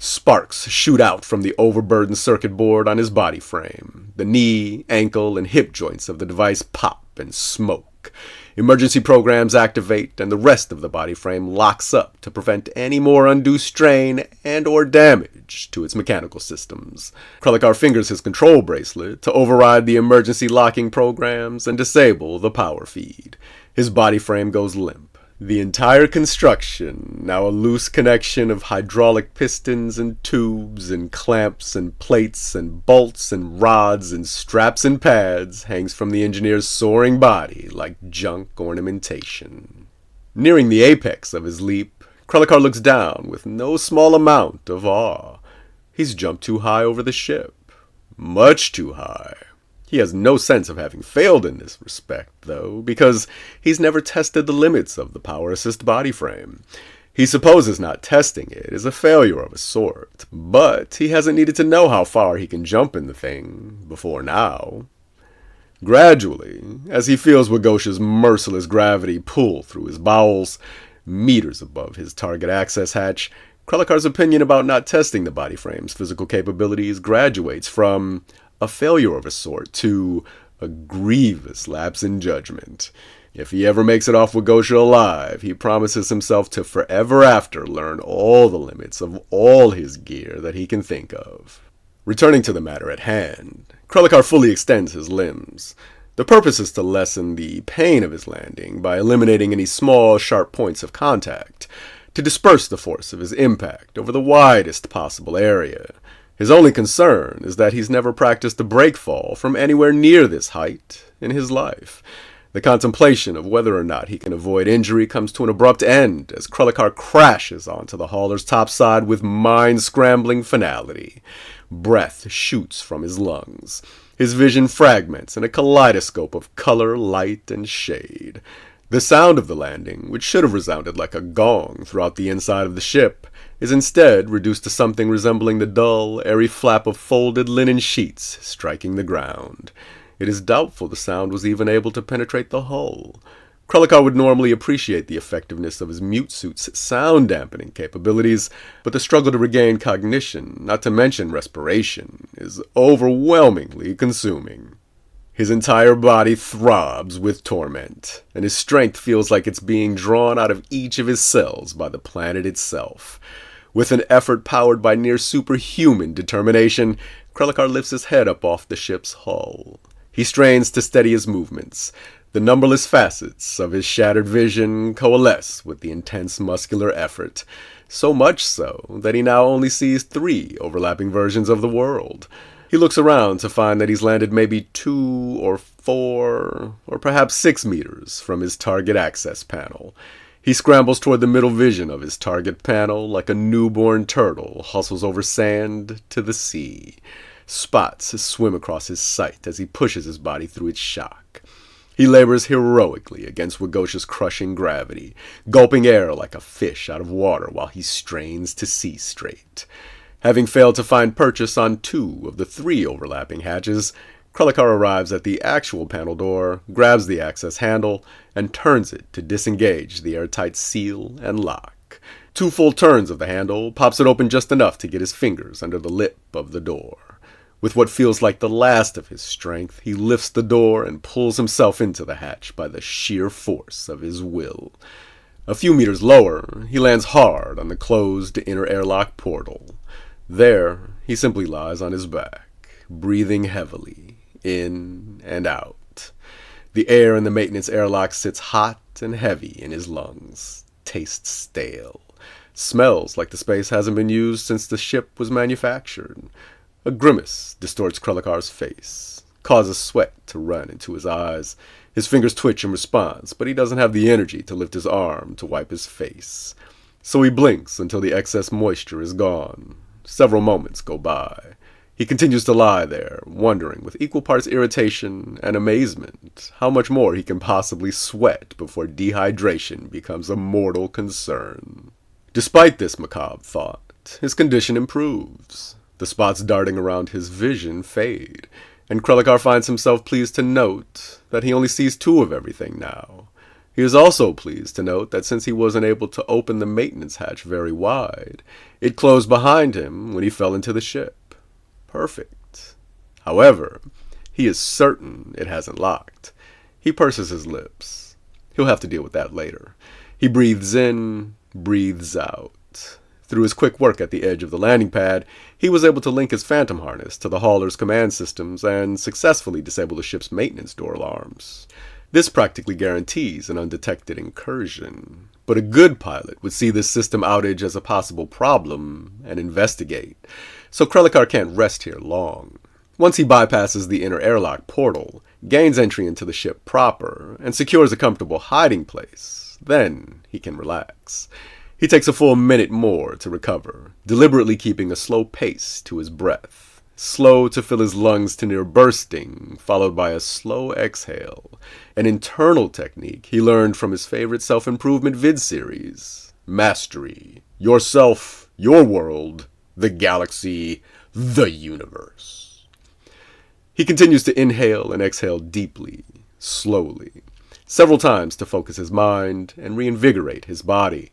Sparks shoot out from the overburdened circuit board on his body frame. The knee, ankle, and hip joints of the device pop and smoke. Emergency programs activate, and the rest of the body frame locks up to prevent any more undue strain and or damage to its mechanical systems. Krellikar fingers his control bracelet to override the emergency locking programs and disable the power feed. His body frame goes limp. The entire construction, now a loose connection of hydraulic pistons and tubes and clamps and plates and bolts and rods and straps and pads, hangs from the engineer's soaring body like junk ornamentation. Nearing the apex of his leap, Krellikar looks down with no small amount of awe. He's jumped too high over the ship. Much too high. He has no sense of having failed in this respect, though, because he's never tested the limits of the power assist body frame. He supposes not testing it is a failure of a sort, but he hasn't needed to know how far he can jump in the thing before now. Gradually, as he feels Waghosha's merciless gravity pull through his bowels, meters above his target access hatch, Krellikar's opinion about not testing the body frame's physical capabilities graduates from a failure of a sort to a grievous lapse in judgment. If he ever makes it off Waghosha alive, he promises himself to forever after learn all the limits of all his gear that he can think of. Returning to the matter at hand, Krellikar fully extends his limbs. The purpose is to lessen the pain of his landing by eliminating any small, sharp points of contact, to disperse the force of his impact over the widest possible area. His only concern is that he's never practiced a breakfall from anywhere near this height in his life. The contemplation of whether or not he can avoid injury comes to an abrupt end as Krellikar crashes onto the hauler's topside with mind-scrambling finality. Breath shoots from his lungs. His vision fragments in a kaleidoscope of color, light, and shade. The sound of the landing, which should have resounded like a gong throughout the inside of the ship, is instead reduced to something resembling the dull, airy flap of folded linen sheets striking the ground. It is doubtful the sound was even able to penetrate the hull. Krellikar would normally appreciate the effectiveness of his mute suit's sound-dampening capabilities, but the struggle to regain cognition, not to mention respiration, is overwhelmingly consuming. His entire body throbs with torment, and his strength feels like it's being drawn out of each of his cells by the planet itself. With an effort powered by near superhuman determination, Krellikar lifts his head up off the ship's hull. He strains to steady his movements. The numberless facets of his shattered vision coalesce with the intense muscular effort, so much so that he now only sees 3 overlapping versions of the world. He looks around to find that he's landed maybe 2 or 4 or perhaps 6 meters from his target access panel. He scrambles toward the middle vision of his target panel like a newborn turtle hustles over sand to the sea. Spots swim across his sight as he pushes his body through its shock. He labors heroically against Waghosha's crushing gravity, gulping air like a fish out of water while he strains to see straight. Having failed to find purchase on 2 of the 3 overlapping hatches, Krellikar arrives at the actual panel door, grabs the access handle, and turns it to disengage the airtight seal and lock. 2 full turns of the handle pops it open just enough to get his fingers under the lip of the door. With what feels like the last of his strength, he lifts the door and pulls himself into the hatch by the sheer force of his will. A few meters lower, he lands hard on the closed inner airlock portal. There, he simply lies on his back, breathing heavily, in and out. The air in the maintenance airlock sits hot and heavy in his lungs, tastes stale, smells like the space hasn't been used since the ship was manufactured. A grimace distorts Krellikar's face, causes sweat to run into his eyes. His fingers twitch in response, but he doesn't have the energy to lift his arm to wipe his face. So he blinks until the excess moisture is gone. Several moments go by. He continues to lie there, wondering with equal parts irritation and amazement how much more he can possibly sweat before dehydration becomes a mortal concern. Despite this macabre thought, his condition improves. The spots darting around his vision fade, and Krellikar finds himself pleased to note that he only sees 2 of everything now. He is also pleased to note that since he wasn't able to open the maintenance hatch very wide, it closed behind him when he fell into the ship. Perfect. However, he is certain it hasn't locked. He purses his lips. He'll have to deal with that later. He breathes in, breathes out. Through his quick work at the edge of the landing pad, he was able to link his phantom harness to the hauler's command systems and successfully disable the ship's maintenance door alarms. This practically guarantees an undetected incursion, but a good pilot would see this system outage as a possible problem and investigate, so Krelikar can't rest here long. Once he bypasses the inner airlock portal, gains entry into the ship proper, and secures a comfortable hiding place, then he can relax. He takes a full minute more to recover, deliberately keeping a slow pace to his breath, slow to fill his lungs to near bursting, followed by a slow exhale, an internal technique he learned from his favorite self-improvement vid series, Mastery, Yourself, Your World, the Galaxy, the Universe. He continues to inhale and exhale deeply, slowly, several times to focus his mind and reinvigorate his body.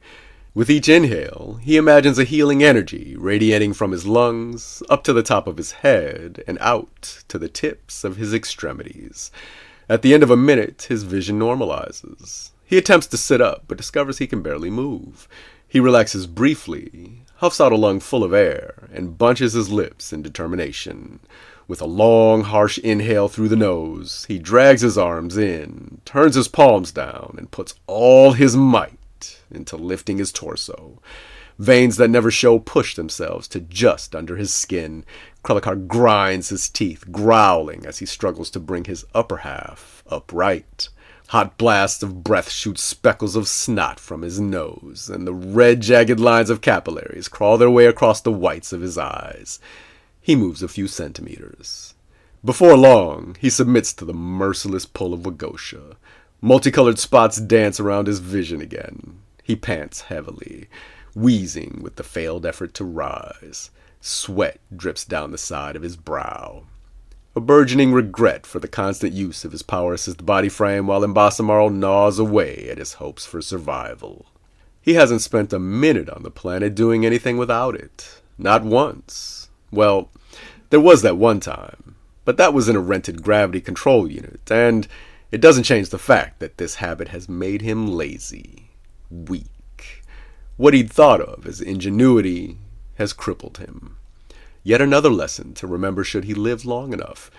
With each inhale, he imagines a healing energy radiating from his lungs up to the top of his head and out to the tips of his extremities. At the end of a minute, his vision normalizes. He attempts to sit up, but discovers he can barely move. He relaxes briefly, huffs out a lung full of air, and bunches his lips in determination. With a long, harsh inhale through the nose, he drags his arms in, turns his palms down, and puts all his might into lifting his torso. Veins that never show push themselves to just under his skin. Krelikar grinds his teeth, growling as he struggles to bring his upper half upright. Hot blasts of breath shoot speckles of snot from his nose, and the red, jagged lines of capillaries crawl their way across the whites of his eyes. He moves a few centimeters. Before long, he submits to the merciless pull of Waghosha. Multicolored spots dance around his vision again. He pants heavily, wheezing with the failed effort to rise. Sweat drips down the side of his brow. A burgeoning regret for the constant use of his power-assist body frame while Imbasamarl gnaws away at his hopes for survival. He hasn't spent a minute on the planet doing anything without it. Not once. Well, there was that one time, but that was in a rented gravity control unit, and it doesn't change the fact that this habit has made him lazy, weak. What he'd thought of as ingenuity has crippled him. Yet another lesson to remember should he live long enough.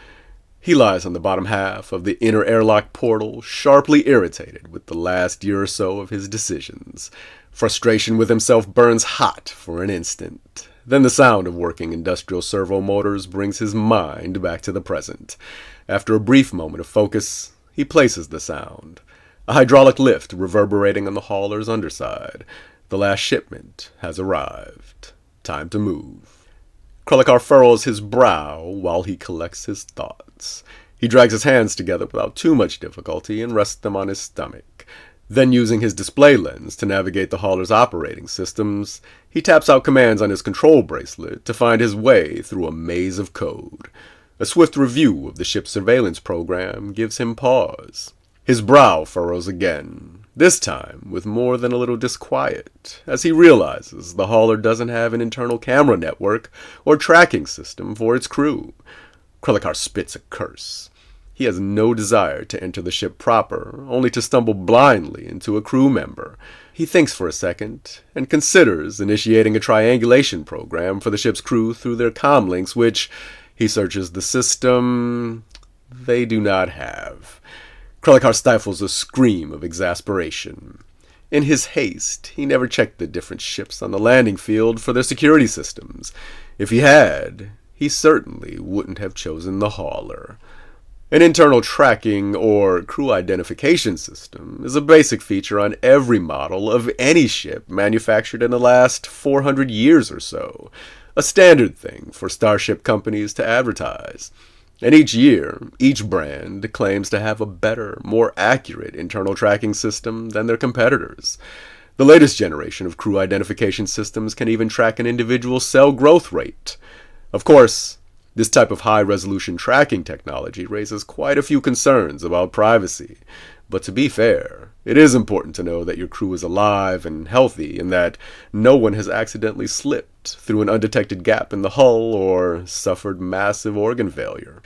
He lies on the bottom half of the inner airlock portal, sharply irritated with the last year or so of his decisions. Frustration with himself burns hot for an instant. Then the sound of working industrial servo motors brings his mind back to the present. After a brief moment of focus, he places the sound. A hydraulic lift reverberating on the hauler's underside. The last shipment has arrived. Time to move. Krelikar furrows his brow while he collects his thoughts. He drags his hands together without too much difficulty and rests them on his stomach. Then, using his display lens to navigate the hauler's operating systems, he taps out commands on his control bracelet to find his way through a maze of code. A swift review of the ship's surveillance program gives him pause. His brow furrows again, this time with more than a little disquiet, as he realizes the hauler doesn't have an internal camera network or tracking system for its crew. Krelikar spits a curse. He has no desire to enter the ship proper, only to stumble blindly into a crew member. He thinks for a second, and considers initiating a triangulation program for the ship's crew through their comlinks, which, he searches the system, they do not have. Krelikar stifles a scream of exasperation. In his haste, he never checked the different ships on the landing field for their security systems. If he had, he certainly wouldn't have chosen the hauler. An internal tracking or crew identification system is a basic feature on every model of any ship manufactured in the last 400 years or so. A standard thing for starship companies to advertise. And each year, each brand claims to have a better, more accurate internal tracking system than their competitors. The latest generation of crew identification systems can even track an individual's cell growth rate. Of course, this type of high-resolution tracking technology raises quite a few concerns about privacy. But to be fair, It is important to know that your crew is alive and healthy and that no one has accidentally slipped through an undetected gap in the hull or suffered massive organ failure.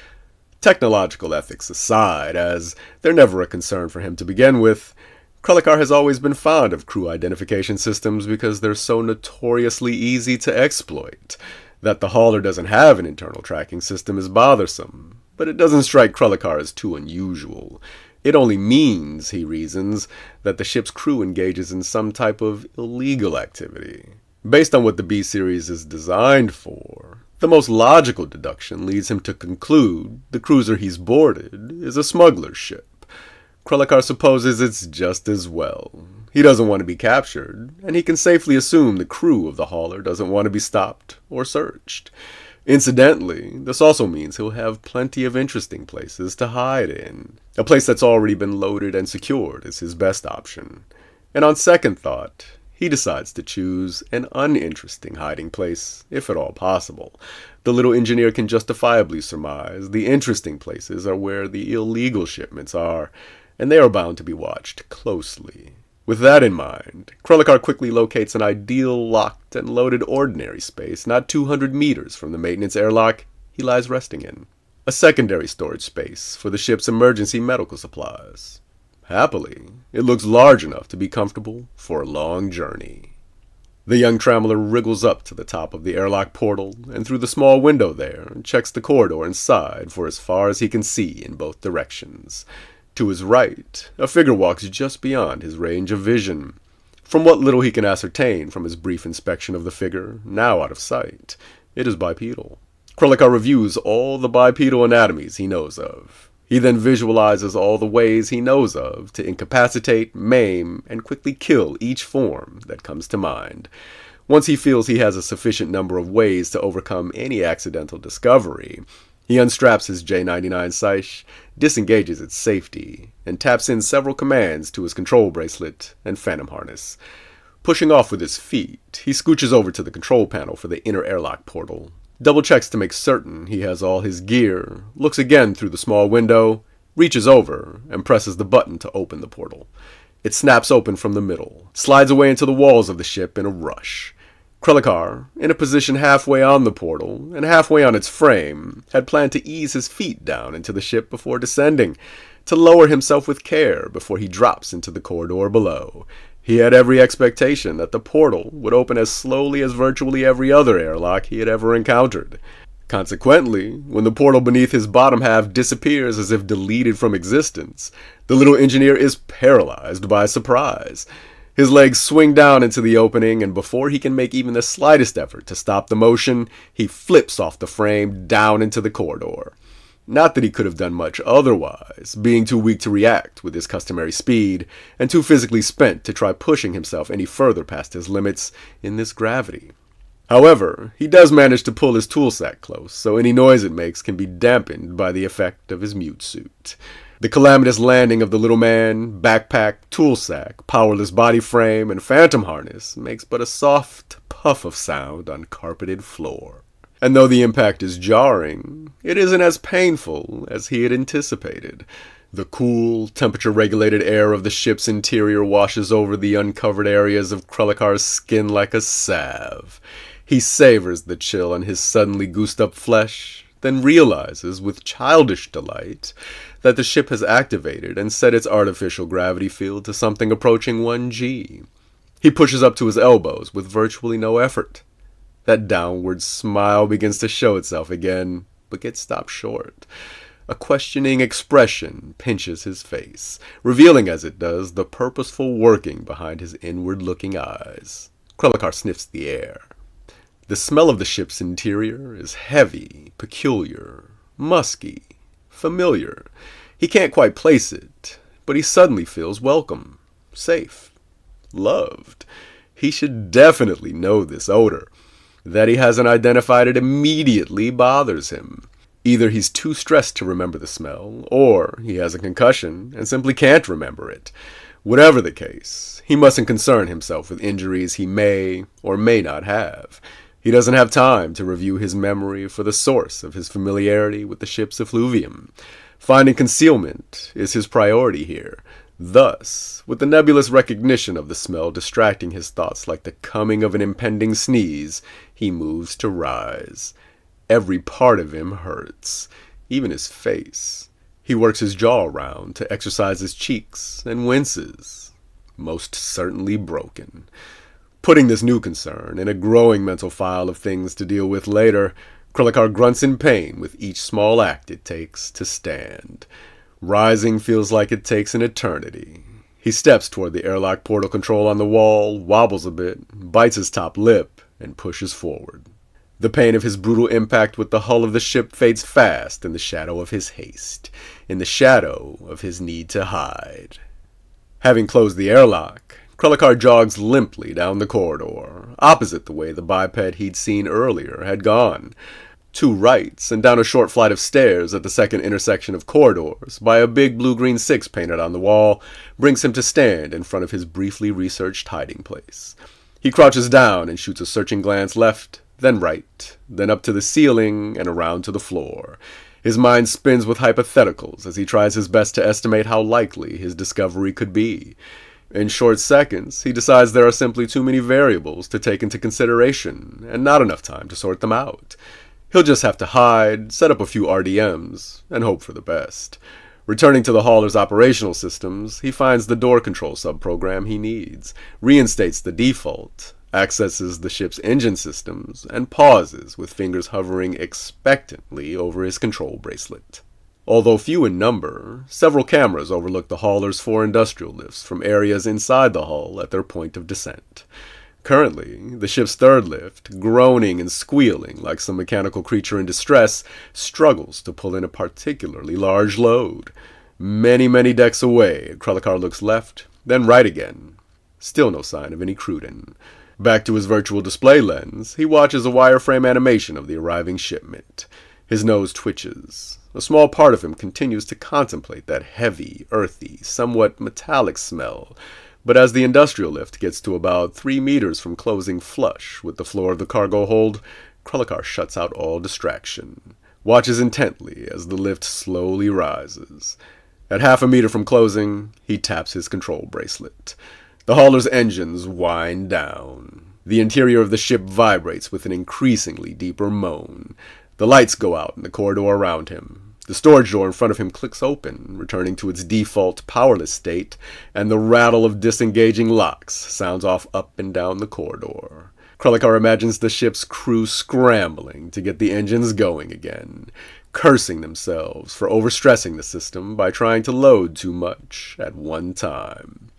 Technological ethics aside, as they're never a concern for him to begin with, Krellikar has always been fond of crew identification systems because they're so notoriously easy to exploit. That the hauler doesn't have an internal tracking system is bothersome, but it doesn't strike Krellikar as too unusual. It only means, he reasons, that the ship's crew engages in some type of illegal activity. Based on what the B-Series is designed for, the most logical deduction leads him to conclude the cruiser he's boarded is a smuggler's ship. Krellikar supposes it's just as well. He doesn't want to be captured, and he can safely assume the crew of the hauler doesn't want to be stopped or searched. Incidentally, this also means he'll have plenty of interesting places to hide in. A place that's already been loaded and secured is his best option. And on second thought, he decides to choose an uninteresting hiding place, if at all possible. The little engineer can justifiably surmise the interesting places are where the illegal shipments are, and they are bound to be watched closely. With that in mind, Krellikar quickly locates an ideal locked and loaded ordinary space not 200 meters from the maintenance airlock he lies resting in. A secondary storage space for the ship's emergency medical supplies. Happily, it looks large enough to be comfortable for a long journey. The young traveler wriggles up to the top of the airlock portal and through the small window there checks the corridor inside for as far as he can see in both directions. To his right, a figure walks just beyond his range of vision. From what little he can ascertain from his brief inspection of the figure, now out of sight, it is bipedal. Krellikar reviews all the bipedal anatomies he knows of. He then visualizes all the ways he knows of to incapacitate, maim, and quickly kill each form that comes to mind. Once he feels he has a sufficient number of ways to overcome any accidental discovery, he unstraps his J-99 Seiche, disengages its safety, and taps in several commands to his control bracelet and phantom harness. Pushing off with his feet, he scooches over to the control panel for the inner airlock portal, double-checks to make certain he has all his gear, looks again through the small window, reaches over, and presses the button to open the portal. It snaps open from the middle, slides away into the walls of the ship in a rush. Krellikar, in a position halfway on the portal and halfway on its frame, had planned to ease his feet down into the ship before descending, to lower himself with care before he drops into the corridor below. He had every expectation that the portal would open as slowly as virtually every other airlock he had ever encountered. Consequently, when the portal beneath his bottom half disappears as if deleted from existence, the little engineer is paralyzed by surprise. His legs swing down into the opening, and before he can make even the slightest effort to stop the motion, he flips off the frame down into the corridor. Not that he could have done much otherwise, being too weak to react with his customary speed, and too physically spent to try pushing himself any further past his limits in this gravity. However, he does manage to pull his tool sack close, so any noise it makes can be dampened by the effect of his mute suit. The calamitous landing of the little man, backpack, tool sack, powerless body frame, and phantom harness makes but a soft puff of sound on carpeted floor. And though the impact is jarring, it isn't as painful as he had anticipated. The cool, temperature-regulated air of the ship's interior washes over the uncovered areas of Krellikar's skin like a salve. He savors the chill on his suddenly goosed-up flesh, then realizes with childish delight that the ship has activated and set its artificial gravity field to something approaching 1G. He pushes up to his elbows with virtually no effort. That downward smile begins to show itself again, but gets stopped short. A questioning expression pinches his face, revealing as it does the purposeful working behind his inward-looking eyes. Krellikar sniffs the air. The smell of the ship's interior is heavy, peculiar, musky, familiar. He can't quite place it, but he suddenly feels welcome, safe, loved. He should definitely know this odor. That he hasn't identified it immediately bothers him. Either he's too stressed to remember the smell, or he has a concussion and simply can't remember it. Whatever the case, he mustn't concern himself with injuries he may or may not have. He doesn't have time to review his memory for the source of his familiarity with the ship's effluvium. Finding concealment is his priority here. Thus, with the nebulous recognition of the smell distracting his thoughts like the coming of an impending sneeze, he moves to rise. Every part of him hurts, even his face. He works his jaw around to exercise his cheeks and winces. Most certainly broken. Putting this new concern in a growing mental file of things to deal with later, Krellikar grunts in pain with each small act it takes to stand. Rising feels like it takes an eternity. He steps toward the airlock portal control on the wall, wobbles a bit, bites his top lip, and pushes forward. The pain of his brutal impact with the hull of the ship fades fast in the shadow of his haste, in the shadow of his need to hide. Having closed the airlock, Krellikar jogs limply down the corridor, opposite the way the biped he'd seen earlier had gone. 2 rights, and down a short flight of stairs at the second intersection of corridors, by a big blue-green 6 painted on the wall, brings him to stand in front of his briefly researched hiding place. He crouches down and shoots a searching glance left, then right, then up to the ceiling and around to the floor. His mind spins with hypotheticals as he tries his best to estimate how likely his discovery could be. In short seconds, he decides there are simply too many variables to take into consideration, and not enough time to sort them out. He'll just have to hide, set up a few RDMs, and hope for the best. Returning to the hauler's operational systems, he finds the door control subprogram he needs, reinstates the default, accesses the ship's engine systems, and pauses with fingers hovering expectantly over his control bracelet. Although few in number, several cameras overlook the hauler's 4 industrial lifts from areas inside the hull at their point of descent. Currently, the ship's 3rd lift, groaning and squealing like some mechanical creature in distress, struggles to pull in a particularly large load. Many decks away, Krellikar looks left, then right again. Still no sign of any Cruden. Back to his virtual display lens, he watches a wireframe animation of the arriving shipment. His nose twitches. A small part of him continues to contemplate that heavy, earthy, somewhat metallic smell. But as the industrial lift gets to about 3 meters from closing flush with the floor of the cargo hold, Krellikar shuts out all distraction, watches intently as the lift slowly rises. At half a meter from closing, he taps his control bracelet. The hauler's engines wind down. The interior of the ship vibrates with an increasingly deeper moan. The lights go out in the corridor around him. The storage door in front of him clicks open, returning to its default powerless state, and the rattle of disengaging locks sounds off up and down the corridor. Krellikar imagines the ship's crew scrambling to get the engines going again, cursing themselves for overstressing the system by trying to load too much at one time.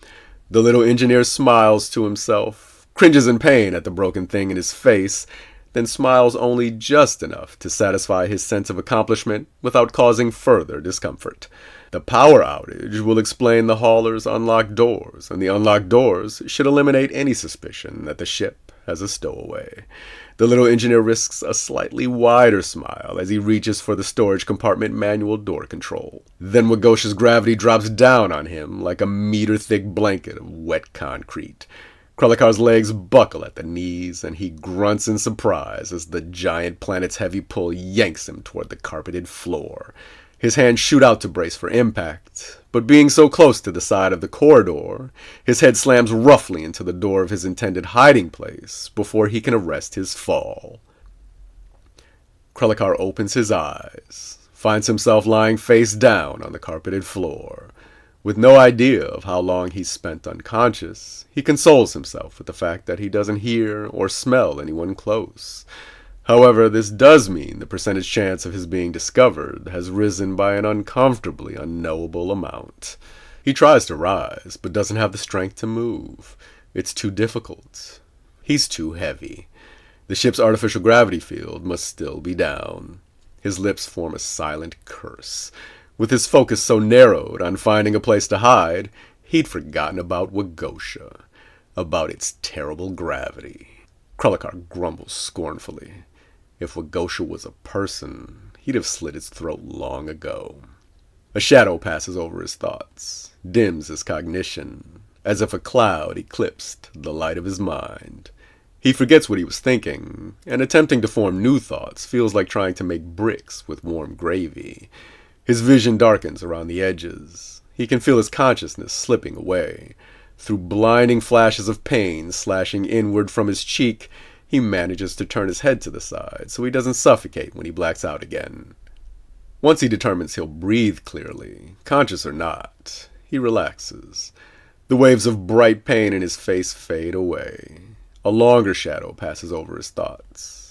The little engineer smiles to himself, cringes in pain at the broken thing in his face, then smiles only just enough to satisfy his sense of accomplishment without causing further discomfort. The power outage will explain the hauler's unlocked doors, and the unlocked doors should eliminate any suspicion that the ship has a stowaway. The little engineer risks a slightly wider smile as he reaches for the storage compartment manual door control. Then Waghosha's gravity drops down on him like a meter-thick blanket of wet concrete. Krellikar's legs buckle at the knees, and he grunts in surprise as the giant planet's heavy pull yanks him toward the carpeted floor. His hands shoot out to brace for impact, but being so close to the side of the corridor, his head slams roughly into the door of his intended hiding place before he can arrest his fall. Krellikar opens his eyes, finds himself lying face down on the carpeted floor. With no idea of how long he's spent unconscious, he consoles himself with the fact that he doesn't hear or smell anyone close. However, this does mean the percentage chance of his being discovered has risen by an uncomfortably unknowable amount. He tries to rise, but doesn't have the strength to move. It's too difficult. He's too heavy. The ship's artificial gravity field must still be down. His lips form a silent curse. With his focus so narrowed on finding a place to hide, he'd forgotten about Waghosha, about its terrible gravity. Krellikar grumbles scornfully. If Waghosha was a person, he'd have slit its throat long ago. A shadow passes over his thoughts, dims his cognition, as if a cloud eclipsed the light of his mind. He forgets what he was thinking, and attempting to form new thoughts feels like trying to make bricks with warm gravy. His vision darkens around the edges. He can feel his consciousness slipping away. Through blinding flashes of pain slashing inward from his cheek, he manages to turn his head to the side so he doesn't suffocate when he blacks out again. Once he determines he'll breathe clearly, conscious or not, he relaxes. The waves of bright pain in his face fade away. A longer shadow passes over his thoughts.